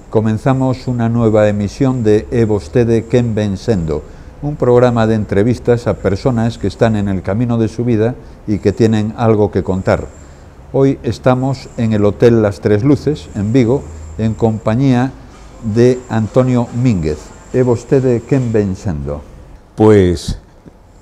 Comenzamos una nueva emisión de E vostede quen ven sendo, un programa de entrevistas a personas que están en el camino de su vida y que tienen algo que contar. Hoy estamos en el Hotel Las Tres Luces, en Vigo, en compañía de Antonio Mínguez. E vostede quen ven sendo? Pues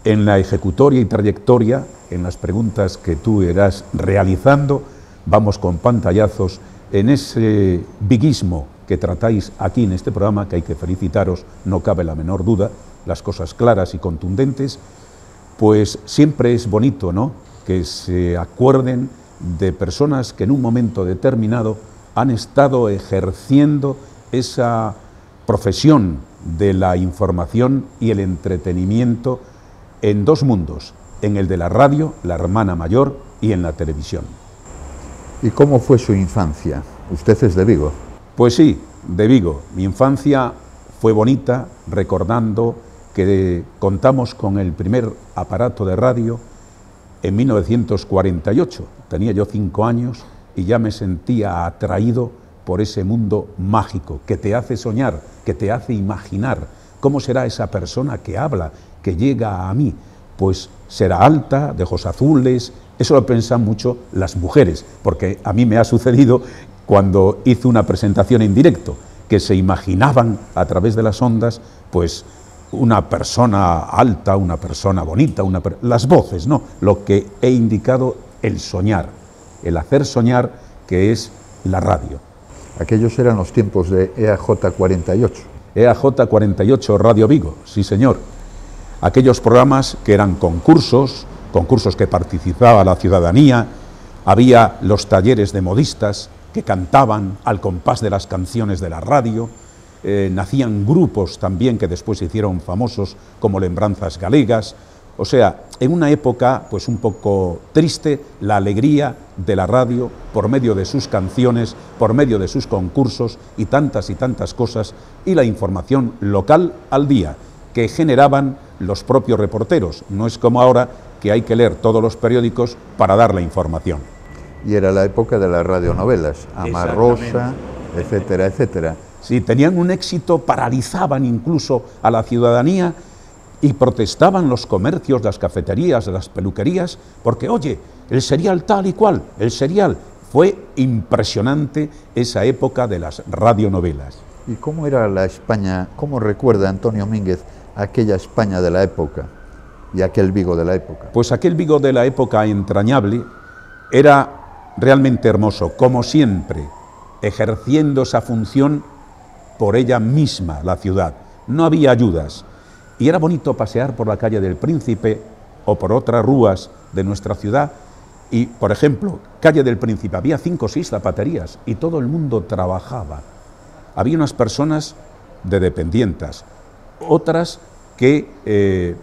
en la ejecutoria y trayectoria, en las preguntas que tú irás realizando, vamos con pantallazos en ese viguismo que tratáis aquí en este programa, que hay que felicitaros, no cabe la menor duda, las cosas claras y contundentes, pues siempre es bonito, ¿no?, que se acuerden de personas que en un momento determinado han estado ejerciendo esa profesión de la información y el entretenimiento en dos mundos, en el de la radio, la hermana mayor, y en la televisión. ¿Y cómo fue su infancia? Usted es de Vigo. Pues sí, de Vigo. Mi infancia fue bonita, recordando que contamos con el primer aparato de radio en 1948. Tenía yo 5 años y ya me sentía atraído por ese mundo mágico que te hace soñar, que te hace imaginar. ¿Cómo será esa persona que habla, que llega a mí? Pues será alta, de ojos azules. Eso lo piensan mucho las mujeres, porque a mí me ha sucedido cuando hice una presentación en directo, que se imaginaban a través de las ondas, pues una persona alta, una persona bonita, las voces, ¿no? Lo que he indicado, el soñar, el hacer soñar, que es la radio. Aquellos eran los tiempos de EAJ 48. EAJ 48, Radio Vigo, sí señor. Aquellos programas que eran concursos que participaba la ciudadanía, había los talleres de modistas, que cantaban al compás de las canciones de la radio, nacían grupos también que después se hicieron famosos como Lembranzas Galegas. O sea, en una época pues un poco triste, la alegría de la radio por medio de sus canciones, por medio de sus concursos y tantas cosas, y la información local al día que generaban los propios reporteros. No es como ahora que hay que leer todos los periódicos para dar la información. Y era la época de las radionovelas, Amarrosa, etcétera, etcétera. Sí, tenían un éxito, paralizaban incluso a la ciudadanía y protestaban los comercios, las cafeterías, las peluquerías, porque, oye, el serial tal y cual, el serial. Fue impresionante esa época de las radionovelas. ¿Y cómo era la España, cómo recuerda Antonio Mínguez aquella España de la época y aquel Vigo de la época? Pues aquel Vigo de la época entrañable era realmente hermoso, como siempre, ejerciendo esa función por ella misma, la ciudad. No había ayudas y era bonito pasear por la calle del Príncipe o por otras rúas de nuestra ciudad y, por ejemplo, calle del Príncipe, había 5 o 6 zapaterías y todo el mundo trabajaba. Había unas personas de dependientas, otras que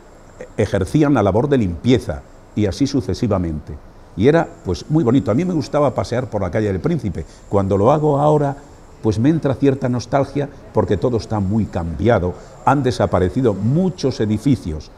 ejercían la labor de limpieza y así sucesivamente. Y era pues muy bonito. A mí me gustaba pasear por la calle del Príncipe. Cuando lo hago ahora, pues me entra cierta nostalgia porque todo está muy cambiado. Han desaparecido muchos edificios.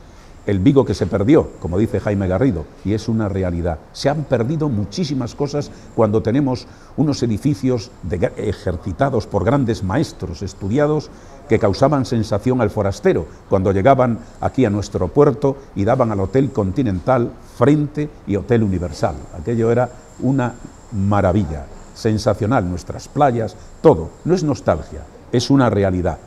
El Vigo que se perdió, como dice Jaime Garrido, y es una realidad. Se han perdido muchísimas cosas cuando tenemos unos edificios ejercitados por grandes maestros estudiados que causaban sensación al forastero cuando llegaban aquí a nuestro puerto y daban al Hotel Continental frente y Hotel Universal. Aquello era una maravilla, sensacional, nuestras playas, todo. No es nostalgia, es una realidad.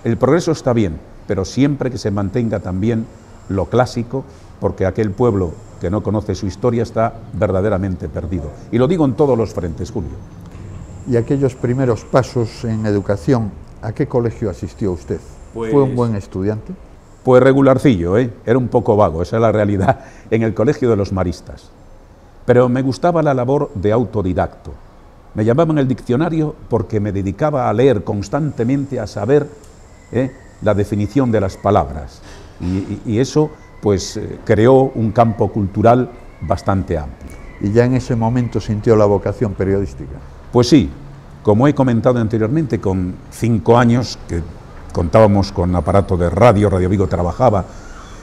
El progreso está bien, pero siempre que se mantenga también lo clásico, porque aquel pueblo que no conoce su historia está verdaderamente perdido. Y lo digo en todos los frentes, Julio. Y aquellos primeros pasos en educación, ¿a qué colegio asistió usted? Pues, ¿Fue un buen estudiante? Pues regularcillo, era un poco vago, esa es la realidad, en el Colegio de los Maristas. Pero me gustaba la labor de autodidacto. Me llamaban el diccionario porque me dedicaba a leer constantemente, a saber la definición de las palabras. Y eso pues creó un campo cultural bastante amplio. y ya en ese momento sintió la vocación periodística. Pues sí, como he comentado anteriormente, con 5 años que contábamos con aparato de radio, Radio Vigo trabajaba,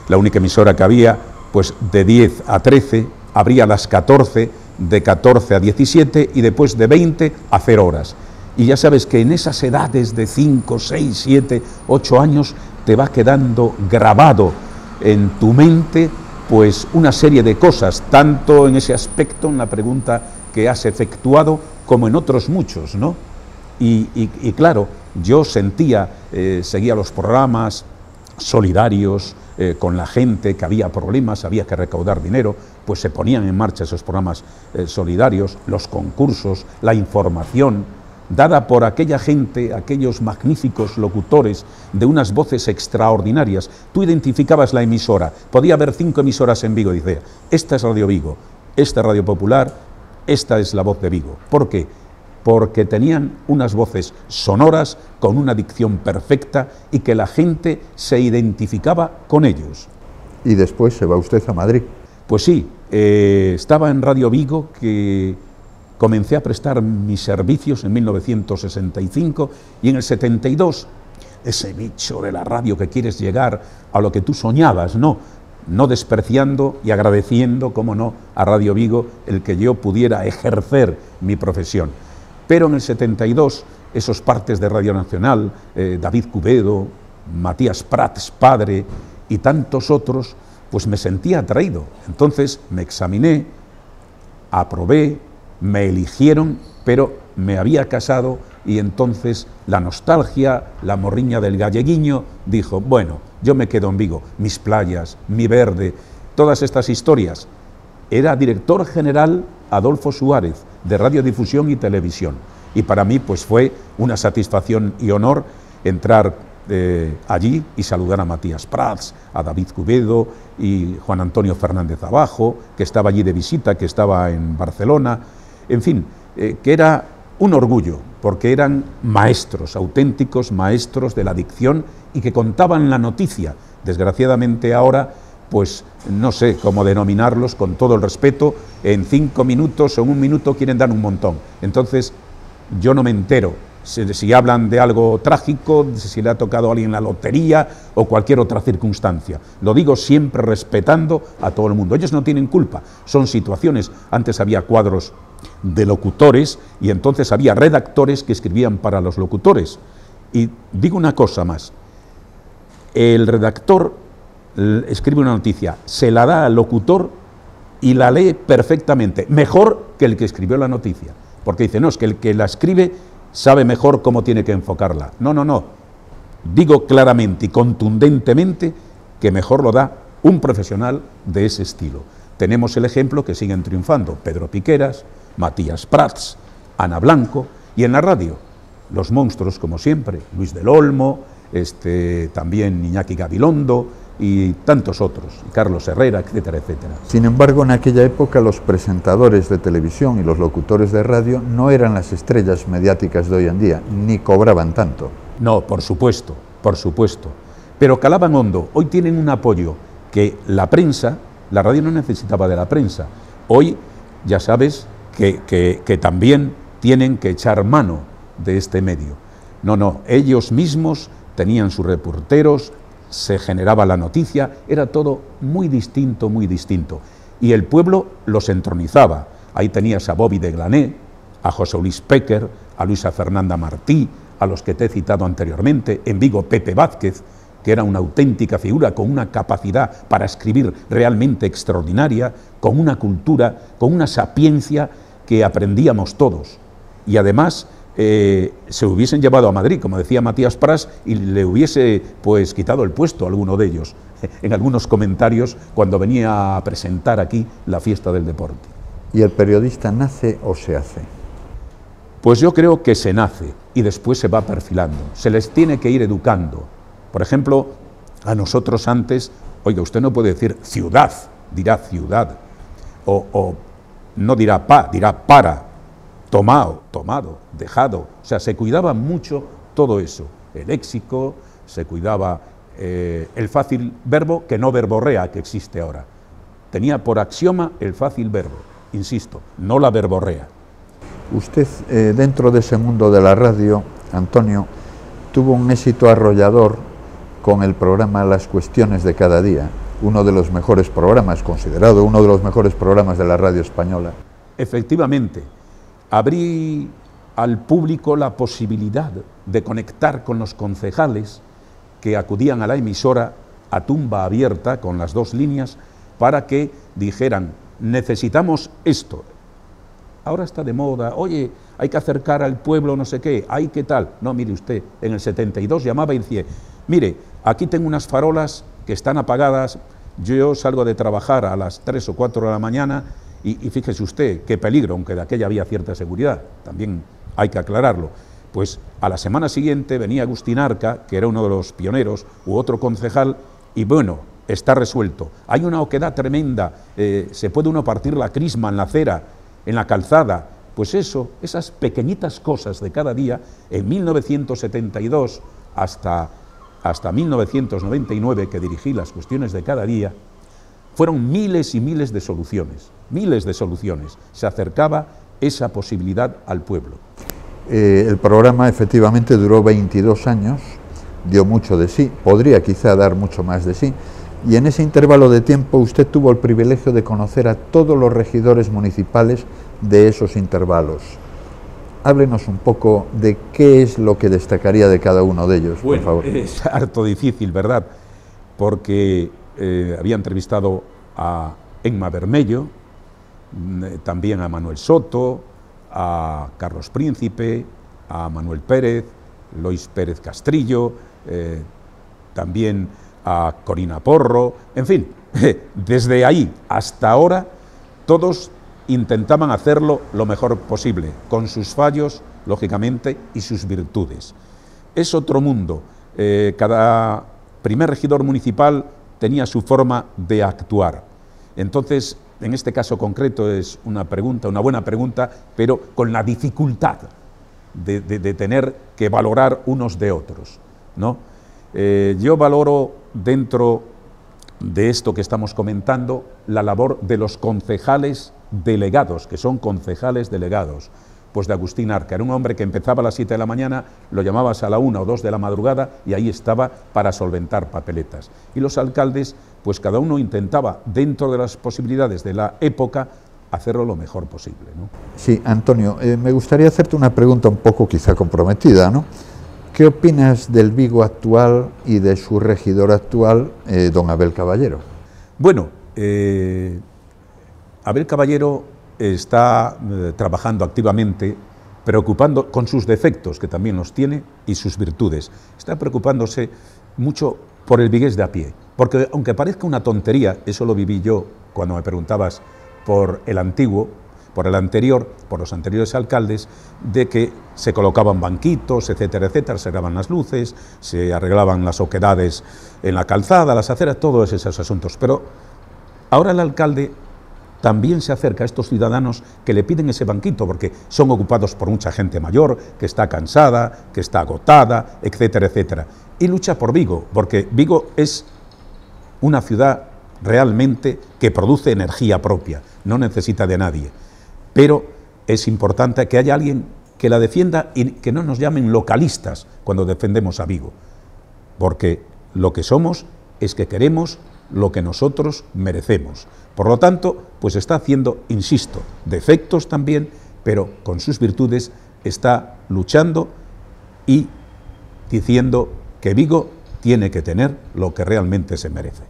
la única emisora que había, pues de 10 a 13, abría a las 14, de 14 a 17 y después de 20 a 0 horas. Y ya sabes que en esas edades de 5, 6, 7, 8 años te va quedando grabado en tu mente pues una serie de cosas, tanto en ese aspecto, en la pregunta que has efectuado, como en otros muchos, ¿no? Y claro, yo sentía, seguía los programas solidarios con la gente, que había problemas, había que recaudar dinero, pues se ponían en marcha esos programas solidarios, los concursos, la información, dada por aquella gente, aquellos magníficos locutores de unas voces extraordinarias. Tú identificabas la emisora, podía haber 5 emisoras en Vigo, dice, esta es Radio Vigo, esta es Radio Popular, esta es La Voz de Vigo. ¿Por qué? Porque tenían unas voces sonoras, con una dicción perfecta y que la gente se identificaba con ellos. Y después se va usted a Madrid. Pues sí, estaba en Radio Vigo, que comencé a prestar mis servicios en 1965 y en el 72, ese bicho de la radio que quieres llegar a lo que tú soñabas, no despreciando y agradeciendo, como no, a Radio Vigo el que yo pudiera ejercer mi profesión. Pero en el 72, esos partes de Radio Nacional, David Cubedo, Matías Prats, padre, y tantos otros, pues me sentía atraído. Entonces me examiné, aprobé, me eligieron, pero me había casado y entonces la nostalgia, la morriña del galleguiño, dijo, bueno, yo me quedo en Vigo, mis playas, mi verde, todas estas historias. Era director general Adolfo Suárez, de Radiodifusión y Televisión, y para mí pues fue una satisfacción y honor entrar allí y saludar a Matías Prats, a David Cubedo y Juan Antonio Fernández Abajo, que estaba allí de visita, que estaba en Barcelona, en fin, que era un orgullo, porque eran maestros, auténticos maestros de la dicción y que contaban la noticia. Desgraciadamente ahora, pues no sé cómo denominarlos, con todo el respeto, en 5 minutos o en 1 minuto quieren dar un montón. Entonces yo no me entero si hablan de algo trágico, si le ha tocado a alguien la lotería o cualquier otra circunstancia. Lo digo siempre respetando a todo el mundo. Ellos no tienen culpa, son situaciones. Antes había cuadros de locutores y entonces había redactores que escribían para los locutores. Y digo una cosa más, el redactor escribe una noticia, se la da al locutor y la lee perfectamente, mejor que el que escribió la noticia, porque dice, no, es que el que la escribe sabe mejor cómo tiene que enfocarla. No, digo claramente y contundentemente que mejor lo da un profesional de ese estilo. Tenemos el ejemplo que siguen triunfando, Pedro Piqueras, Matías Prats, Ana Blanco, y en la radio, los monstruos como siempre, Luis del Olmo, también Iñaki Gabilondo y tantos otros, Carlos Herrera, etcétera, etcétera. Sin embargo, en aquella época los presentadores de televisión y los locutores de radio no eran las estrellas mediáticas de hoy en día, ni cobraban tanto. No, por supuesto, pero calaban hondo. Hoy tienen un apoyo que la prensa, la radio no necesitaba de la prensa. Hoy ya sabes que también tienen que echar mano de este medio. No, ellos mismos tenían sus reporteros, se generaba la noticia, era todo muy distinto, y el pueblo los entronizaba. Ahí tenías a Bobby de Glané, a José Luis Péquer, a Luisa Fernanda Martí, a los que te he citado anteriormente, en Vigo Pepe Vázquez, que era una auténtica figura con una capacidad para escribir realmente extraordinaria, con una cultura, con una sapiencia que aprendíamos todos, y además se hubiesen llevado a Madrid, como decía Matías Prats, y le hubiese pues quitado el puesto a alguno de ellos, en algunos comentarios cuando venía a presentar aquí la fiesta del deporte. ¿Y el periodista nace o se hace? Pues yo creo que se nace y después se va perfilando, se les tiene que ir educando. Por ejemplo, a nosotros antes, oiga, usted no puede decir ciudad, dirá ciudad, o no dirá dirá para, tomado, dejado. O sea, se cuidaba mucho todo eso, el léxico, se cuidaba el fácil verbo que no verborrea que existe ahora. Tenía por axioma el fácil verbo. insisto, no la verborrea. Usted, dentro de ese mundo de la radio, Antonio, tuvo un éxito arrollador con el programa Las Cuestiones de Cada Día, uno de los mejores programas, considerado uno de los mejores programas de la radio española. Efectivamente, abrí al público la posibilidad de conectar con los concejales que acudían a la emisora a tumba abierta con las dos líneas para que dijeran, necesitamos esto. Ahora está de moda, oye, hay que acercar al pueblo no sé qué, hay que tal. No, mire usted, en el 72 llamaba y decía, mire, aquí tengo unas farolas que están apagadas, yo salgo de trabajar a las 3 o 4 de la mañana y fíjese usted, qué peligro, aunque de aquella había cierta seguridad, también hay que aclararlo. Pues a la semana siguiente venía Agustín Arca, que era uno de los pioneros, u otro concejal, y bueno, está resuelto. Hay una oquedad tremenda, se puede uno partir la crisma en la acera, en la calzada. Pues eso, esas pequeñitas cosas de cada día, en 1972 hasta 1999, que dirigí Las Cuestiones de Cada Día, fueron miles y miles de soluciones, se acercaba esa posibilidad al pueblo. El programa efectivamente duró 22 años, dio mucho de sí, podría quizá dar mucho más de sí, y en ese intervalo de tiempo usted tuvo el privilegio de conocer a todos los regidores municipales de esos intervalos. Háblenos un poco de qué es lo que destacaría de cada uno de ellos, bueno, por favor. Es harto difícil, ¿verdad? Porque había entrevistado a Emma Bermello, también a Manuel Soto, a Carlos Príncipe, a Manuel Pérez, Lois Pérez Castrillo, también a Corina Porro, en fin, desde ahí hasta ahora todos intentaban hacerlo lo mejor posible, con sus fallos, lógicamente, y sus virtudes. Es otro mundo, cada primer regidor municipal tenía su forma de actuar. Entonces, en este caso concreto es una buena pregunta, pero con la dificultad de tener que valorar unos de otros, ¿no? Yo valoro dentro de esto que estamos comentando la labor de los concejales delegados, que son concejales delegados, pues de Agustín Arca. Era un hombre que empezaba a las 7 de la mañana, lo llamabas a la 1 o 2 de la madrugada y ahí estaba para solventar papeletas. Y los alcaldes, pues cada uno intentaba, dentro de las posibilidades de la época, hacerlo lo mejor posible, ¿no? Sí, Antonio, me gustaría hacerte una pregunta un poco quizá comprometida, ¿no? ¿Qué opinas del Vigo actual y de su regidor actual, don Abel Caballero? Bueno, Abel Caballero está trabajando activamente, preocupando con sus defectos, que también los tiene, y sus virtudes. Está preocupándose mucho por el vigués de a pie, porque aunque parezca una tontería, eso lo viví yo cuando me preguntabas por el antiguo, por el anterior, por los anteriores alcaldes, de que se colocaban banquitos, etcétera, etcétera, se arreglaban las luces, se arreglaban las oquedades en la calzada, las aceras, todos esos asuntos. Pero ahora el alcalde también se acerca a estos ciudadanos que le piden ese banquito, porque son ocupados por mucha gente mayor, que está cansada, que está agotada, etcétera, etcétera. Y lucha por Vigo, porque Vigo es una ciudad realmente que produce energía propia, no necesita de nadie. Pero es importante que haya alguien que la defienda y que no nos llamen localistas cuando defendemos a Vigo, porque lo que somos es que queremos lo que nosotros merecemos. Por lo tanto, pues está haciendo, insisto, defectos también, pero con sus virtudes está luchando y diciendo que Vigo tiene que tener lo que realmente se merece.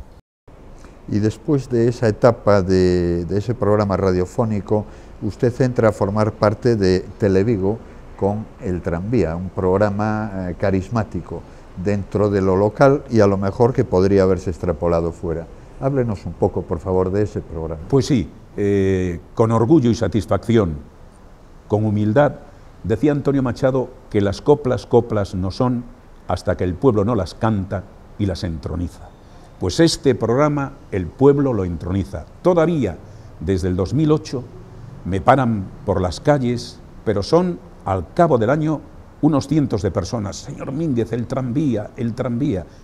Y después de esa etapa de ese programa radiofónico, usted entra a formar parte de Televigo con El Tranvía, un programa carismático dentro de lo local y a lo mejor que podría haberse extrapolado fuera. Háblenos un poco, por favor, de ese programa. Pues sí, con orgullo y satisfacción, con humildad, decía Antonio Machado que las coplas no son hasta que el pueblo no las canta y las entroniza. Pues este programa el pueblo lo entroniza. Todavía, desde el 2008, me paran por las calles, pero son, al cabo del año, unos cientos de personas. Señor Mínguez, el tranvía,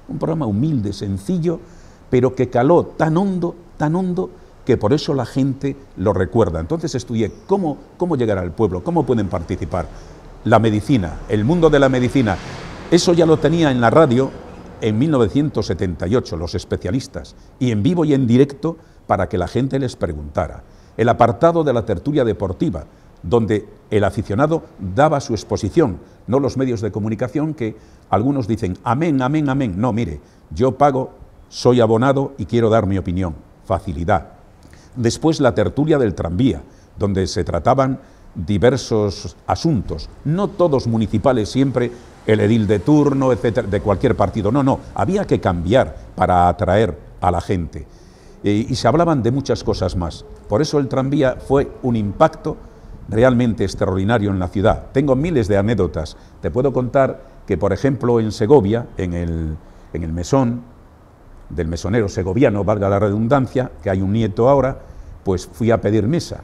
un programa humilde, sencillo, pero que caló tan hondo, que por eso la gente lo recuerda. Entonces estudié cómo llegar al pueblo, cómo pueden participar. La medicina, el mundo de la medicina, eso ya lo tenía en la radio en 1978, los especialistas, y en vivo y en directo para que la gente les preguntara. El apartado de la tertulia deportiva, donde el aficionado daba su exposición, no los medios de comunicación que algunos dicen amén, amén, amén. No, mire, yo pago, soy abonado y quiero dar mi opinión. Facilidad. Después la tertulia del tranvía, donde se trataban diversos asuntos, no todos municipales siempre, el edil de turno, etcétera, de cualquier partido, no, había que cambiar para atraer a la gente. Y se hablaban de muchas cosas más. Por eso el tranvía fue un impacto realmente extraordinario en la ciudad. Tengo miles de anécdotas. Te puedo contar que, por ejemplo, en Segovia, en el mesón del mesonero segoviano, valga la redundancia, que hay un nieto ahora, pues fui a pedir mesa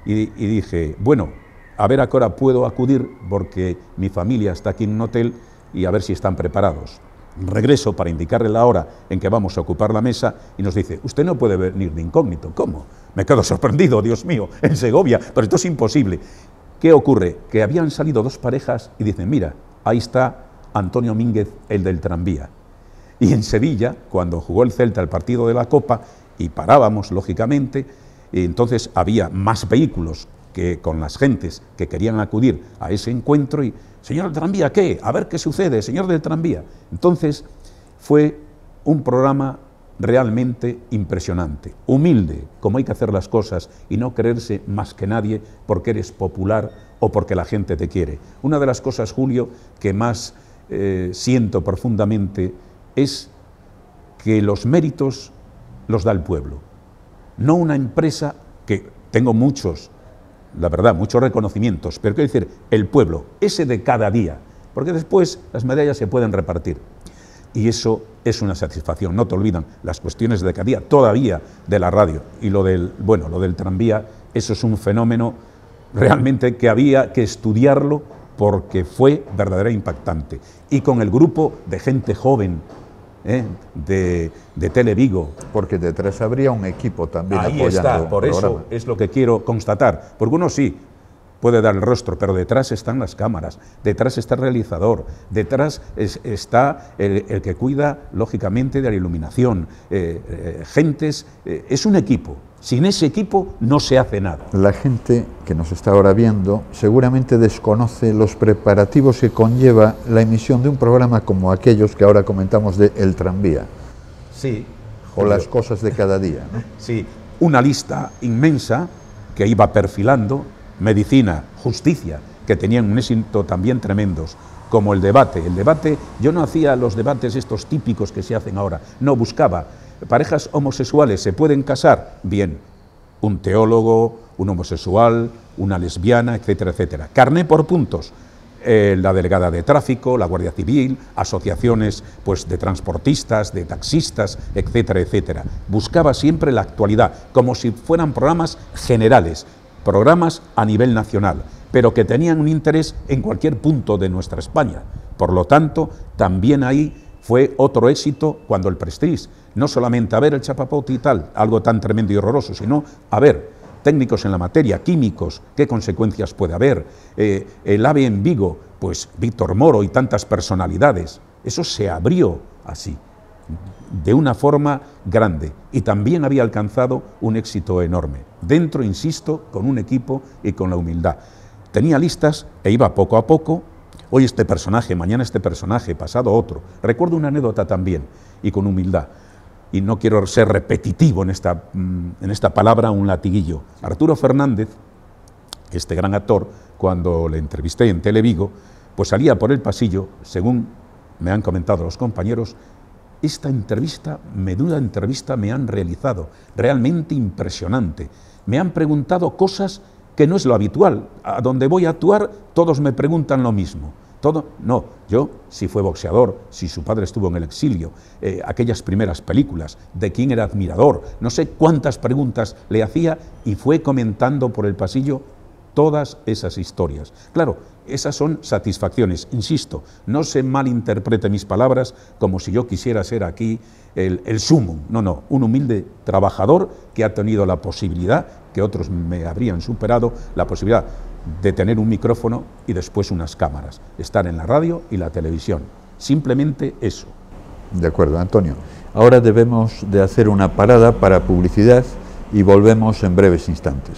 y dije, bueno, a ver a qué hora puedo acudir porque mi familia está aquí en un hotel y a ver si están preparados. Regreso para indicarle la hora en que vamos a ocupar la mesa y nos dice, usted no puede venir de incógnito. ¿Cómo? Me quedo sorprendido, Dios mío, en Segovia, pero esto es imposible. ¿Qué ocurre? Que habían salido dos parejas y dicen, mira, ahí está Antonio Mínguez, el del tranvía. Y en Sevilla, cuando jugó el Celta el partido de la Copa, y parábamos, lógicamente, y entonces había más vehículos que con las gentes que querían acudir a ese encuentro y, señor del tranvía, ¿qué? A ver qué sucede, señor del tranvía. Entonces fue un programa realmente impresionante, humilde, como hay que hacer las cosas y no creerse más que nadie porque eres popular o porque la gente te quiere. Una de las cosas, Julio, que más siento profundamente es que los méritos los da el pueblo, no una empresa que tengo muchos, la verdad, muchos reconocimientos, pero quiero decir, el pueblo, ese de cada día, porque después las medallas se pueden repartir. Y eso es una satisfacción, no te olvidan las cuestiones de cada día, todavía de la radio. Y lo del tranvía, eso es un fenómeno realmente que había que estudiarlo porque fue verdaderamente impactante. Y con el grupo de gente joven, de Televigo. Porque detrás habría un equipo también ahí apoyando está, por eso programa. es lo que quiero constatar, porque uno sí puede dar el rostro, pero detrás están las cámaras, detrás está el realizador, detrás está el que cuida, lógicamente, de la iluminación, gentes, es un equipo. Sin ese equipo no se hace nada. La gente que nos está ahora viendo seguramente desconoce los preparativos que conlleva la emisión de un programa como aquellos que ahora comentamos de El Tranvía. Sí. O las cosas de cada día, ¿no? Sí, una lista inmensa que iba perfilando, medicina, justicia, que tenían un éxito también tremendos, como el debate. El debate, yo no hacía los debates estos típicos que se hacen ahora, no, buscaba parejas homosexuales, ¿se pueden casar? Bien, un teólogo, un homosexual, una lesbiana, etcétera, etcétera. Carné por puntos. La delegada de tráfico, la Guardia Civil, asociaciones pues, de transportistas, de taxistas, etcétera, etcétera. Buscaba siempre la actualidad, como si fueran programas generales, programas a nivel nacional, pero que tenían un interés en cualquier punto de nuestra España. Por lo tanto, también ahí fue otro éxito cuando el Prestige, no solamente a ver el chapapote y tal, algo tan tremendo y horroroso, sino a ver técnicos en la materia, químicos, qué consecuencias puede haber, el AVE en Vigo, pues Víctor Moro y tantas personalidades, eso se abrió así, de una forma grande, y también había alcanzado un éxito enorme, dentro, insisto, con un equipo y con la humildad. Tenía listas e iba poco a poco, hoy este personaje, mañana este personaje, pasado otro. Recuerdo una anécdota también, y con humildad, y no quiero ser repetitivo en esta palabra, un latiguillo. Arturo Fernández, este gran actor, cuando le entrevisté en Televigo, pues salía por el pasillo, según me han comentado los compañeros, esta entrevista, menuda entrevista me han realizado, realmente impresionante. Me han preguntado cosas que no es lo habitual. A donde voy a actuar, todos me preguntan lo mismo. No, yo, si fue boxeador, si su padre estuvo en el exilio, aquellas primeras películas, de quién era admirador, no sé cuántas preguntas le hacía y fue comentando por el pasillo todas esas historias. Claro, esas son satisfacciones, insisto, no se malinterprete mis palabras como si yo quisiera ser aquí el sumum, no, un humilde trabajador que ha tenido la posibilidad, que otros me habrían superado, la posibilidad de tener un micrófono y después unas cámaras, estar en la radio y la televisión, simplemente eso. De acuerdo, Antonio. Ahora debemos de hacer una parada para publicidad y volvemos en breves instantes.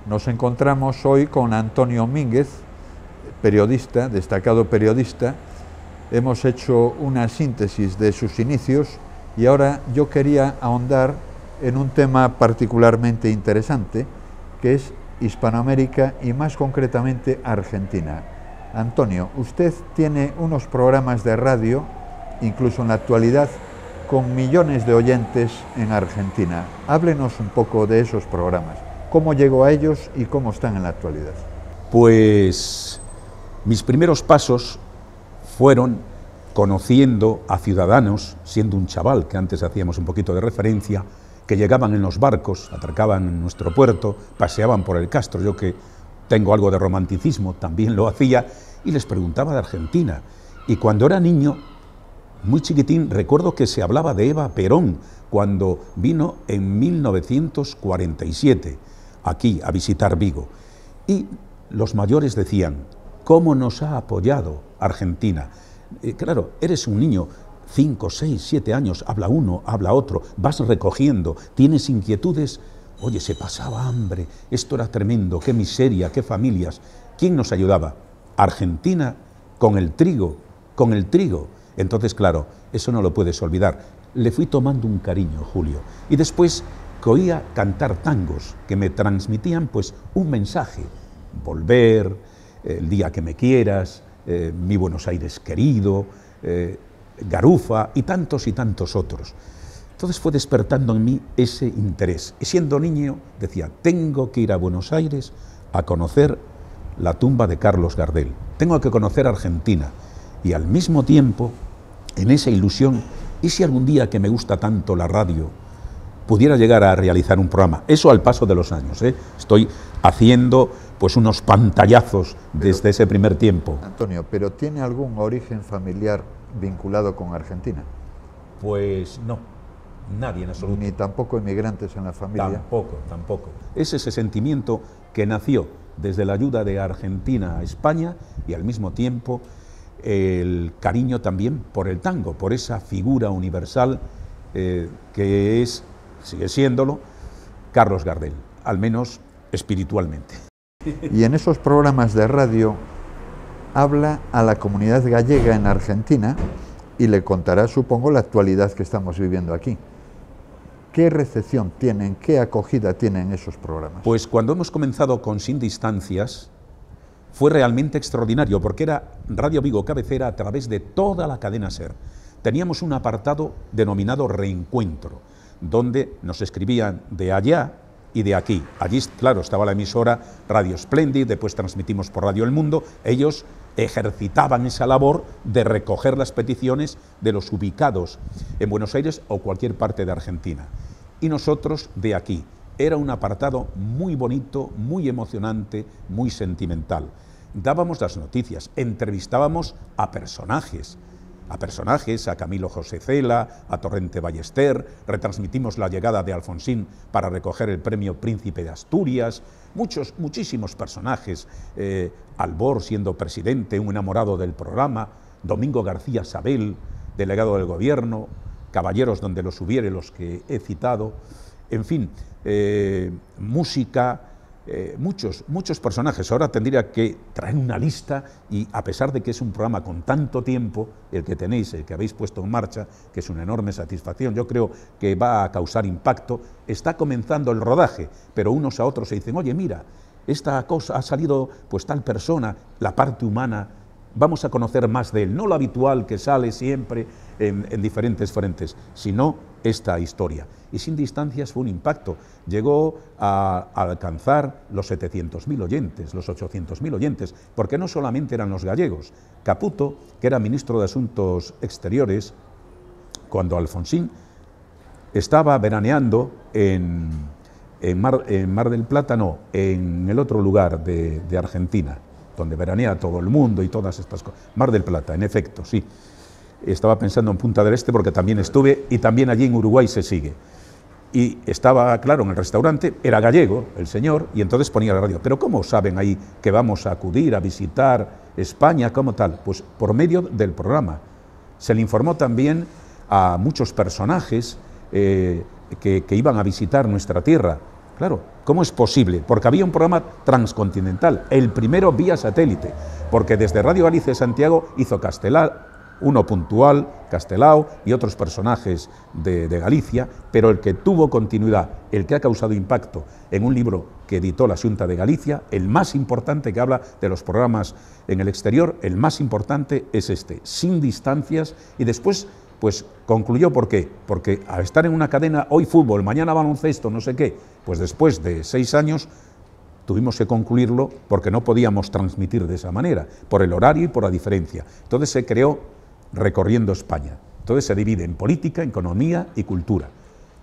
Nos encontramos hoy con Antonio Mínguez, periodista, destacado periodista. Hemos hecho una síntesis de sus inicios y ahora yo quería ahondar en un tema particularmente interesante, que es Hispanoamérica y más concretamente Argentina. Antonio, usted tiene unos programas de radio, incluso en la actualidad, con millones de oyentes en Argentina. Háblenos un poco de esos programas. ¿Cómo llegó a ellos y cómo están en la actualidad? Pues mis primeros pasos fueron conociendo a ciudadanos, siendo un chaval, que antes hacíamos un poquito de referencia, que llegaban en los barcos, atracaban en nuestro puerto, paseaban por el Castro, yo que tengo algo de romanticismo, también lo hacía, y les preguntaba de Argentina. Y cuando era niño, muy chiquitín, recuerdo que se hablaba de Eva Perón, cuando vino en 1947, aquí a visitar Vigo. Y los mayores decían, ¿cómo nos ha apoyado Argentina? Claro, eres un niño, 5, 6, 7 años, habla uno, habla otro, vas recogiendo, tienes inquietudes. Oye, se pasaba hambre, esto era tremendo, qué miseria, qué familias. ¿Quién nos ayudaba? Argentina con el trigo, con el trigo. Entonces, claro, eso no lo puedes olvidar. Le fui tomando un cariño, Julio. Y después que oía cantar tangos que me transmitían pues un mensaje. Volver, el día que me quieras, mi Buenos Aires querido, Garufa y tantos otros. Entonces fue despertando en mí ese interés. Y siendo niño decía, tengo que ir a Buenos Aires a conocer la tumba de Carlos Gardel. Tengo que conocer Argentina. Y al mismo tiempo, en esa ilusión, ¿y si algún día que me gusta tanto la radio, pudiera llegar a realizar un programa? Eso al paso de los años, ¿eh? Estoy haciendo pues unos pantallazos desde ese primer tiempo. Antonio, ¿pero tiene algún origen familiar vinculado con Argentina? Pues no, nadie en absoluto. Ni tampoco inmigrantes en la familia. Tampoco. Es ese sentimiento que nació desde la ayuda de Argentina a España y al mismo tiempo el cariño también por el tango, por esa figura universal que es, sigue siéndolo, Carlos Gardel, al menos espiritualmente. Y en esos programas de radio habla a la comunidad gallega en Argentina y le contará, supongo, la actualidad que estamos viviendo aquí. ¿Qué recepción tienen, qué acogida tienen esos programas? Pues cuando hemos comenzado con Sin Distancias, fue realmente extraordinario, porque era Radio Vigo cabecera a través de toda la cadena SER. Teníamos un apartado denominado Reencuentro, donde nos escribían de allá y de aquí. Allí, claro, estaba la emisora Radio Splendid, después transmitimos por Radio El Mundo. Ellos ejercitaban esa labor de recoger las peticiones de los ubicados en Buenos Aires o cualquier parte de Argentina. Y nosotros de aquí. Era un apartado muy bonito, muy emocionante, muy sentimental. Dábamos las noticias, entrevistábamos a personajes, a Camilo José Cela, a Torrente Ballester, retransmitimos la llegada de Alfonsín para recoger el premio Príncipe de Asturias, muchísimos personajes, Albor siendo presidente, un enamorado del programa, Domingo García Sabel, delegado del gobierno, caballeros donde los hubiere, los que he citado, en fin, música, muchos personajes. Ahora tendría que traer una lista y, a pesar de que es un programa con tanto tiempo, el que tenéis, el que habéis puesto en marcha, que es una enorme satisfacción, yo creo que va a causar impacto. Está comenzando el rodaje, pero unos a otros se dicen, oye, mira, esta cosa ha salido, pues tal persona, la parte humana, vamos a conocer más de él, no lo habitual que sale siempre en diferentes frentes, sino esta historia. Y Sin Distancias fue un impacto, llegó a alcanzar los 700.000 oyentes, los 800.000 oyentes, porque no solamente eran los gallegos. Caputo, que era ministro de Asuntos Exteriores, cuando Alfonsín estaba veraneando en Mar del Plata, no, en el otro lugar de Argentina, donde veranea todo el mundo y todas estas cosas. Mar del Plata, en efecto, sí. Estaba pensando en Punta del Este porque también estuve, y también allí en Uruguay se sigue. Y estaba, claro, en el restaurante, era gallego el señor, y entonces ponía la radio. Pero ¿cómo saben ahí que vamos a acudir a visitar España, como tal? Pues por medio del programa. Se le informó también a muchos personajes que iban a visitar nuestra tierra. Claro, ¿cómo es posible? Porque había un programa transcontinental, el primero vía satélite, porque desde Radio Galicia de Santiago hizo uno puntual, Castelao y otros personajes de Galicia, pero el que tuvo continuidad, el que ha causado impacto en un libro que editó la Xunta de Galicia, el más importante, que habla de los programas en el exterior, el más importante es este, Sin Distancias, y después pues concluyó. ¿Por qué? Porque al estar en una cadena, hoy fútbol, mañana baloncesto, no sé qué, pues después de 6 años tuvimos que concluirlo porque no podíamos transmitir de esa manera, por el horario y por la diferencia. Entonces se creó Recorriendo España. Entonces se divide en política, economía y cultura.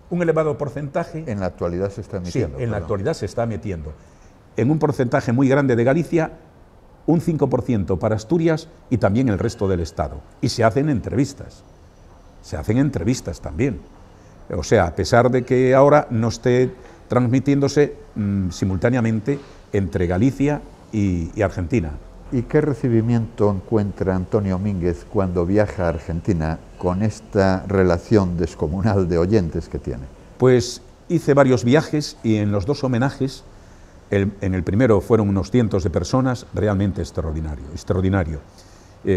Un elevado porcentaje... En la actualidad se está metiendo. Sí, en la actualidad se está metiendo. En un porcentaje muy grande de Galicia, un 5% para Asturias y también el resto del Estado. Y se hacen entrevistas. Se hacen entrevistas también. O sea, a pesar de que ahora no esté transmitiéndose simultáneamente entre Galicia y Argentina. ¿Y qué recibimiento encuentra Antonio Mínguez cuando viaja a Argentina con esta relación descomunal de oyentes que tiene? Pues hice varios viajes y en los 2 homenajes, en el primero fueron unos cientos de personas, realmente extraordinario.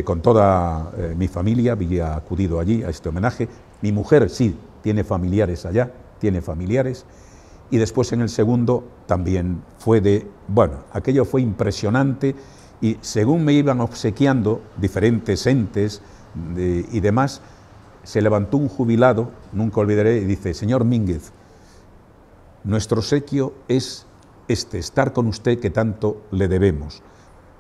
Con toda mi familia había acudido allí a este homenaje. Mi mujer sí tiene familiares allá, y después en el segundo también fue aquello fue impresionante, y según me iban obsequiando diferentes entes y demás, se levantó un jubilado, nunca olvidaré, y dice: señor Mínguez, nuestro obsequio es estar con usted, que tanto le debemos,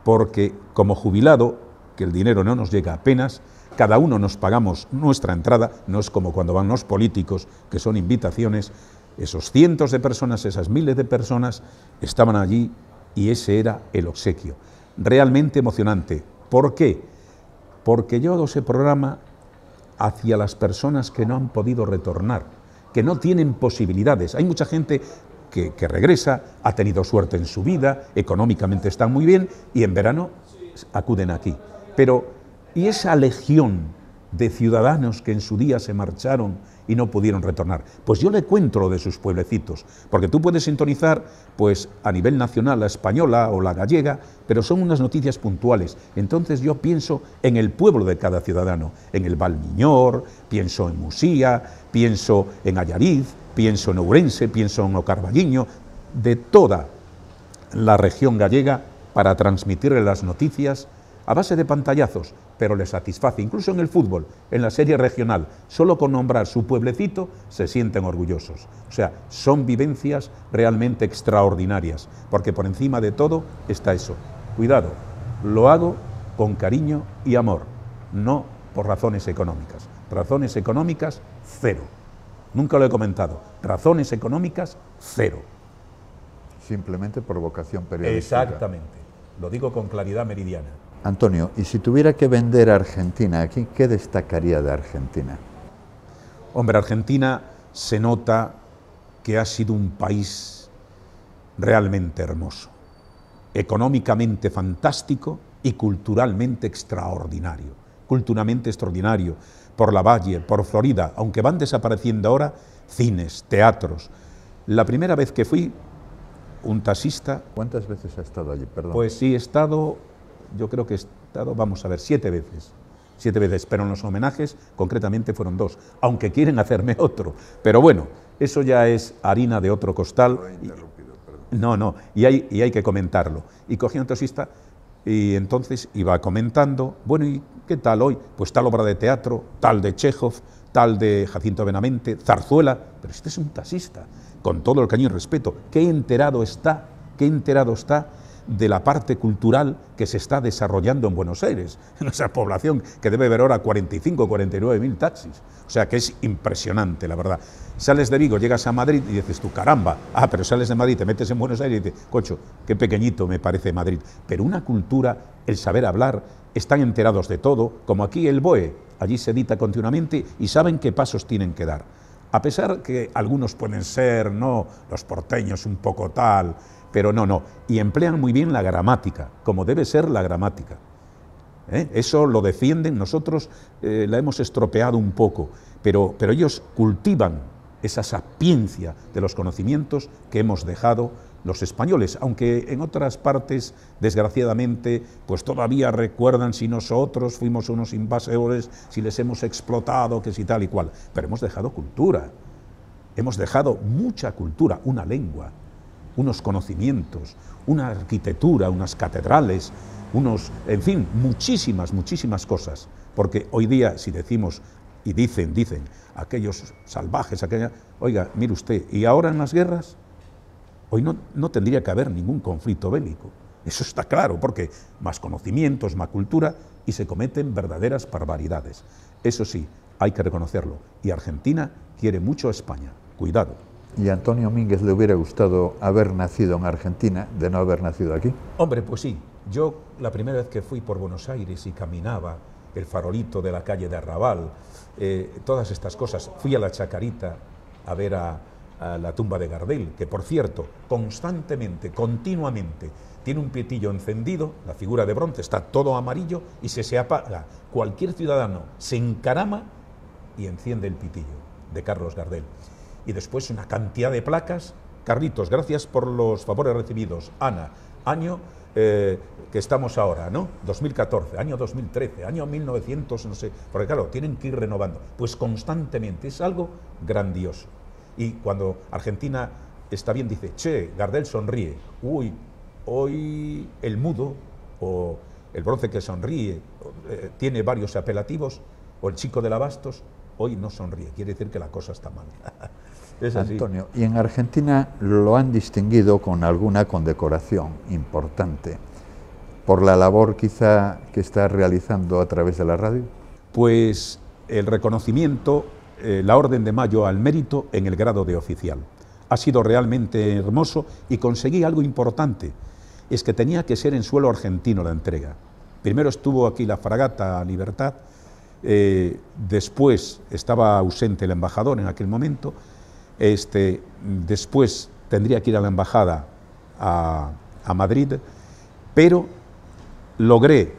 porque como jubilado, que el dinero no nos llega apenas, cada uno nos pagamos nuestra entrada, no es como cuando van los políticos, que son invitaciones. Esos cientos de personas, esas miles de personas estaban allí, y ese era el obsequio. Realmente emocionante. ¿Por qué? Porque yo hago ese programa hacia las personas que no han podido retornar, que no tienen posibilidades. Hay mucha gente que regresa, ha tenido suerte en su vida, económicamente están muy bien, y en verano acuden aquí. Pero, ¿y esa legión de ciudadanos que en su día se marcharon y no pudieron retornar? Pues yo le cuento lo de sus pueblecitos, porque tú puedes sintonizar pues a nivel nacional la española o la gallega, pero son unas noticias puntuales. Entonces yo pienso en el pueblo de cada ciudadano, en el Valmiñor, pienso en Musía, pienso en Allariz, pienso en Ourense, pienso en Ocarballiño, de toda la región gallega, para transmitirle las noticias a base de pantallazos, pero les satisface. Incluso en el fútbol, en la serie regional, solo con nombrar su pueblecito se sienten orgullosos. O sea, son vivencias realmente extraordinarias, porque por encima de todo está eso. Cuidado, lo hago con cariño y amor, no por razones económicas. Razones económicas, cero. Nunca lo he comentado. Razones económicas, cero. Simplemente por vocación periodística. Exactamente. Lo digo con claridad meridiana. Antonio, y si tuviera que vender a Argentina, ¿qué destacaría de Argentina? Hombre, Argentina se nota que ha sido un país realmente hermoso, económicamente fantástico y culturalmente extraordinario. Culturalmente extraordinario, por la Valle, por Florida, aunque van desapareciendo ahora cines, teatros. La primera vez que fui, un taxista... ¿Cuántas veces ha estado allí? Perdón. Pues sí, he estado, yo creo que he estado, vamos a ver, 7 veces. 7 veces, pero en los homenajes concretamente fueron 2, aunque quieren hacerme otro. Pero bueno, eso ya es harina de otro costal. No, y hay que comentarlo. Y cogí a un taxista y entonces iba comentando, bueno, ¿y qué tal hoy? Pues tal obra de teatro, tal de Chekhov, tal de Jacinto Benavente, Zarzuela, pero este es un taxista, con todo el cariño y respeto, qué enterado está de la parte cultural que se está desarrollando en Buenos Aires, en esa población que debe ver ahora 45 o 49 mil taxis. O sea que es impresionante, la verdad. Sales de Vigo, llegas a Madrid y dices tú, caramba, pero sales de Madrid, te metes en Buenos Aires y dices, cocho, qué pequeñito me parece Madrid. Pero una cultura, el saber hablar, están enterados de todo, como aquí el BOE, allí se edita continuamente y saben qué pasos tienen que dar. A pesar que algunos pueden ser, no, los porteños un poco tal, pero no, y emplean muy bien la gramática, como debe ser la gramática. Eso lo defienden, nosotros la hemos estropeado un poco, pero ellos cultivan esa sapiencia de los conocimientos que hemos dejado los españoles, aunque en otras partes, desgraciadamente, pues todavía recuerdan si nosotros fuimos unos invasores, si les hemos explotado, que si tal y cual, pero hemos dejado cultura, hemos dejado mucha cultura, una lengua, unos conocimientos, una arquitectura, unas catedrales, en fin, muchísimas cosas, porque hoy día si decimos, y dicen, aquellos salvajes, oiga, mire usted, ¿y ahora en las guerras? Hoy no tendría que haber ningún conflicto bélico, eso está claro, porque más conocimientos, más cultura, y se cometen verdaderas barbaridades. Eso sí, hay que reconocerlo, y Argentina quiere mucho a España, cuidado. ¿Y a Antonio Mínguez le hubiera gustado haber nacido en Argentina, de no haber nacido aquí? Hombre, pues sí. Yo la primera vez que fui por Buenos Aires y caminaba el farolito de la calle de Arrabal, todas estas cosas, fui a la Chacarita a ver a la tumba de Gardel, que por cierto, constantemente, continuamente, tiene un pietillo encendido, la figura de bronce, está todo amarillo y se apaga. Cualquier ciudadano se encarama y enciende el pitillo de Carlos Gardel. Y después una cantidad de placas. Carlitos, gracias por los favores recibidos. Ana, año que estamos ahora, ¿no? 2014, año 2013, año 1900, no sé, porque claro, tienen que ir renovando. Pues constantemente, es algo grandioso. Y cuando Argentina está bien, dice, che, Gardel sonríe. Uy, hoy el mudo, o el bronce que sonríe, tiene varios apelativos, o el chico del Abastos, hoy no sonríe, quiere decir que la cosa está mal. Es así. Antonio, y en Argentina lo han distinguido con alguna condecoración importante, por la labor quizá que está realizando a través de la radio. Pues el reconocimiento, la Orden de Mayo al mérito en el grado de oficial. Ha sido realmente hermoso y conseguí algo importante, es que tenía que ser en suelo argentino la entrega. Primero estuvo aquí la fragata Libertad, después estaba ausente el embajador en aquel momento, después tendría que ir a la embajada a Madrid, pero logré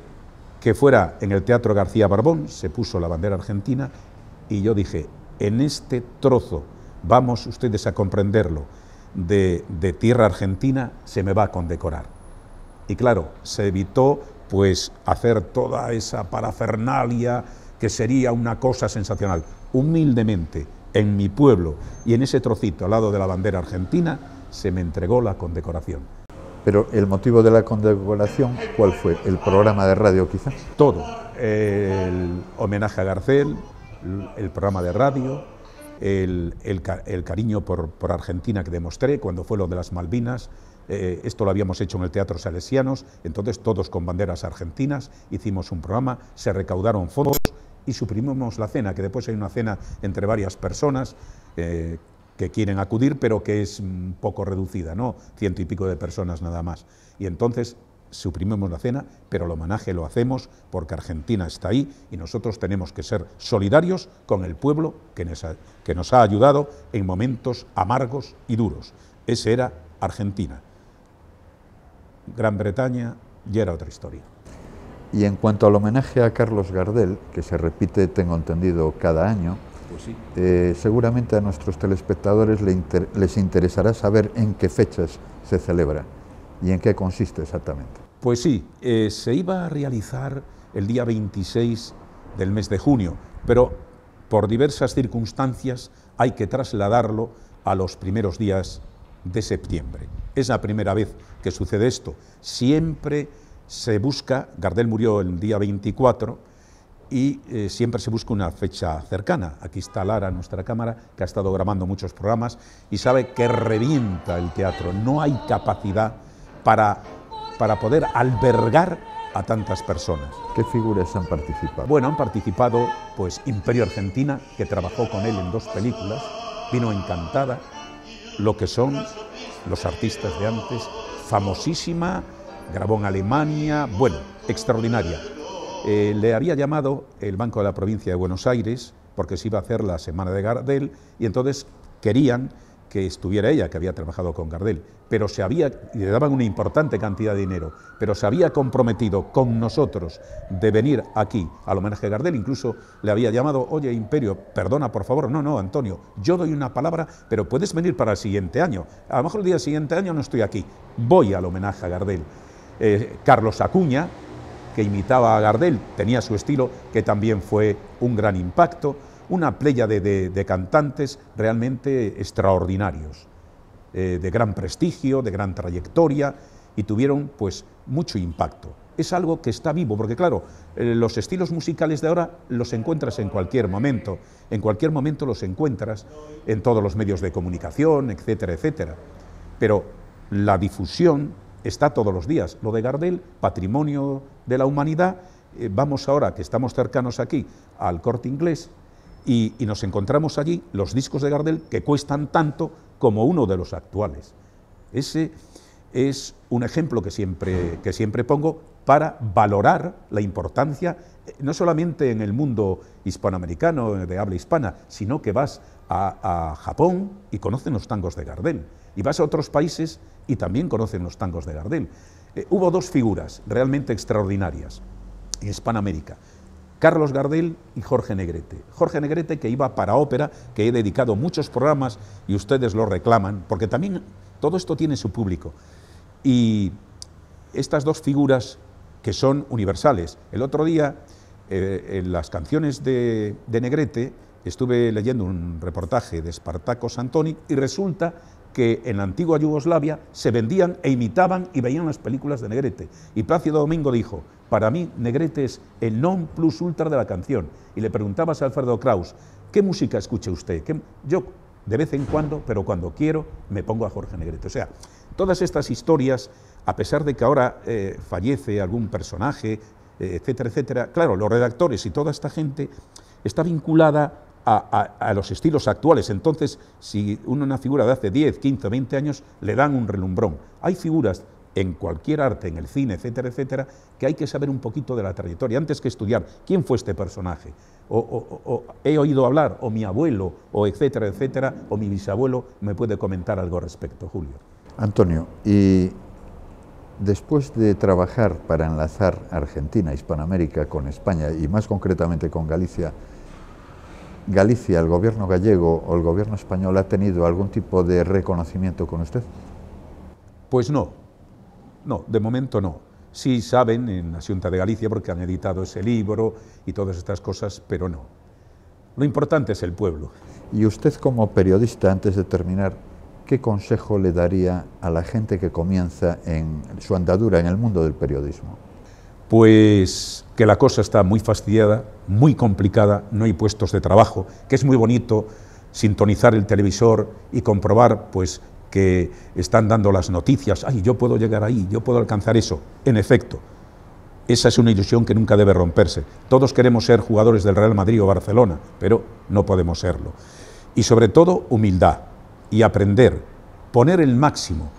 que fuera en el Teatro García Barbón, se puso la bandera argentina y yo dije, en este trozo, vamos ustedes a comprenderlo, de tierra argentina se me va a condecorar. Y claro, se evitó pues hacer toda esa parafernalia que sería una cosa sensacional. Humildemente, en mi pueblo y en ese trocito al lado de la bandera argentina, se me entregó la condecoración. Pero el motivo de la condecoración, ¿cuál fue? ¿El programa de radio quizá? Todo, el homenaje a Garcel, el programa de radio, el cariño por Argentina que demostré cuando fue lo de las Malvinas. Esto lo habíamos hecho en el Teatro Salesianos, entonces todos con banderas argentinas, hicimos un programa, se recaudaron fondos y suprimimos la cena, que después hay una cena entre varias personas que quieren acudir, pero que es un poco reducida, ¿no? 100 y pico de personas nada más. Y entonces suprimimos la cena, pero el homenaje lo hacemos porque Argentina está ahí y nosotros tenemos que ser solidarios con el pueblo que nos ha ayudado en momentos amargos y duros. Ese era Argentina. Gran Bretaña ya era otra historia. Y en cuanto al homenaje a Carlos Gardel, que se repite, tengo entendido, cada año, Pues sí. Seguramente a nuestros telespectadores les interesará saber en qué fechas se celebra y en qué consiste exactamente. Pues sí, se iba a realizar el día 26 del mes de junio, pero por diversas circunstancias hay que trasladarlo a los primeros días de septiembre. Es la primera vez que sucede esto. Siempre se busca, Gardel murió el día 24, y siempre se busca una fecha cercana. Aquí está Lara, nuestra cámara, que ha estado grabando muchos programas y sabe que revienta el teatro. No hay capacidad para poder albergar a tantas personas. ¿Qué figuras han participado? Bueno, han participado pues Imperio Argentina, que trabajó con él en 2 películas, vino Encantada, lo que son los artistas de antes, famosísima, grabó en Alemania, bueno, extraordinaria. Le había llamado el Banco de la Provincia de Buenos Aires porque se iba a hacer la Semana de Gardel y entonces querían que estuviera ella, que había trabajado con Gardel, pero le daban una importante cantidad de dinero, pero se había comprometido con nosotros de venir aquí al homenaje a Gardel. Incluso le había llamado: oye, Imperio, perdona, por favor. No, Antonio, yo doy una palabra, pero puedes venir para el siguiente año. A lo mejor el día siguiente año no estoy aquí, voy al homenaje a Gardel. Carlos Acuña, que imitaba a Gardel, tenía su estilo, que también fue un gran impacto, una pléyade de cantantes realmente extraordinarios, de gran prestigio, de gran trayectoria, y tuvieron pues mucho impacto. Es algo que está vivo, porque claro, los estilos musicales de ahora los encuentras en cualquier momento los encuentras en todos los medios de comunicación, etcétera, etcétera, pero la difusión está todos los días. Lo de Gardel, patrimonio de la humanidad. Vamos ahora, que estamos cercanos aquí, al Corte Inglés, y nos encontramos allí los discos de Gardel que cuestan tanto como uno de los actuales. Ese es un ejemplo que siempre pongo para valorar la importancia, no solamente en el mundo hispanoamericano, de habla hispana, sino que vas a Japón y conocen los tangos de Gardel, y vas a otros países y también conocen los tangos de Gardel. Hubo 2 figuras realmente extraordinarias en Hispanoamérica: Carlos Gardel y Jorge Negrete. Jorge Negrete, que iba para ópera, que he dedicado muchos programas y ustedes lo reclaman, porque también todo esto tiene su público. Y estas 2 figuras que son universales. El otro día, en las canciones de Negrete, estuve leyendo un reportaje de Spartaco Santoni y resulta que en la antigua Yugoslavia se vendían e imitaban y veían las películas de Negrete. Y Plácido Domingo dijo: para mí Negrete es el non plus ultra de la canción. Y le preguntabas a Alfredo Kraus: ¿qué música escucha usted? Yo, de vez en cuando, pero cuando quiero, me pongo a Jorge Negrete. O sea, todas estas historias, a pesar de que ahora fallece algún personaje, etcétera, etcétera, claro, los redactores y toda esta gente está vinculada a los estilos actuales. Entonces, si una figura de hace 10, 15, 20 años, le dan un relumbrón. Hay figuras en cualquier arte, en el cine, etcétera, etcétera, que hay que saber un poquito de la trayectoria, antes que estudiar quién fue este personaje, o he oído hablar, o mi abuelo, o etcétera, etcétera, o mi bisabuelo me puede comentar algo al respecto. Julio. Antonio, y después de trabajar para enlazar Argentina, Hispanoamérica con España, y más concretamente con Galicia, ¿el gobierno gallego o el gobierno español ha tenido algún tipo de reconocimiento con usted? Pues no, de momento no. Sí saben en la Xunta de Galicia, porque han editado ese libro y todas estas cosas, pero no. Lo importante es el pueblo. Y usted, como periodista, antes de terminar, ¿qué consejo le daría a la gente que comienza en su andadura en el mundo del periodismo? Pues que la cosa está muy fastidiada, muy complicada, no hay puestos de trabajo, que es muy bonito sintonizar el televisor y comprobar pues que están dando las noticias: ay, yo puedo llegar ahí, yo puedo alcanzar eso. En efecto, esa es una ilusión que nunca debe romperse. Todos queremos ser jugadores del Real Madrid o Barcelona, pero no podemos serlo. Y sobre todo, humildad y aprender, poner el máximo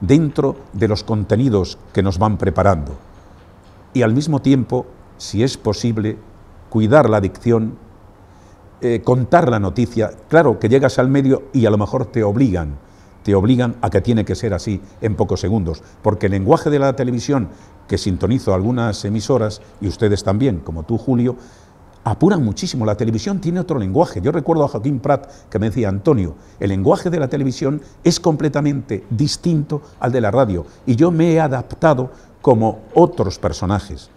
dentro de los contenidos que nos van preparando. Y al mismo tiempo, si es posible, cuidar la dicción, contar la noticia. Claro que llegas al medio y a lo mejor te obligan a que tiene que ser así en pocos segundos, porque el lenguaje de la televisión, que sintonizo algunas emisoras, y ustedes también, como tú, Julio, apuran muchísimo. La televisión tiene otro lenguaje. Yo recuerdo a Joaquín Prat que me decía, Antonio, el lenguaje de la televisión es completamente distinto al de la radio, y yo me he adaptado como otros personajes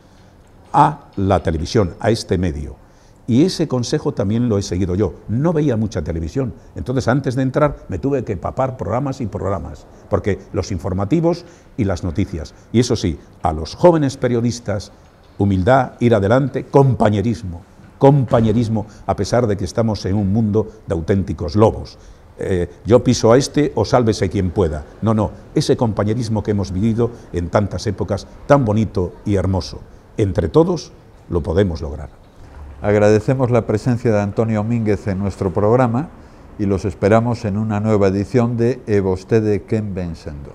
a la televisión, a este medio. Y ese consejo también lo he seguido yo. No veía mucha televisión, entonces antes de entrar me tuve que papar programas y programas, porque los informativos y las noticias. Y eso sí, a los jóvenes periodistas, humildad, ir adelante, compañerismo, a pesar de que estamos en un mundo de auténticos lobos. Yo piso a este o sálvese quien pueda. No, no, ese compañerismo que hemos vivido en tantas épocas, tan bonito y hermoso. Entre todos lo podemos lograr. Agradecemos la presencia de Antonio Mínguez en nuestro programa y los esperamos en una nueva edición de E vostede quen ven sendo.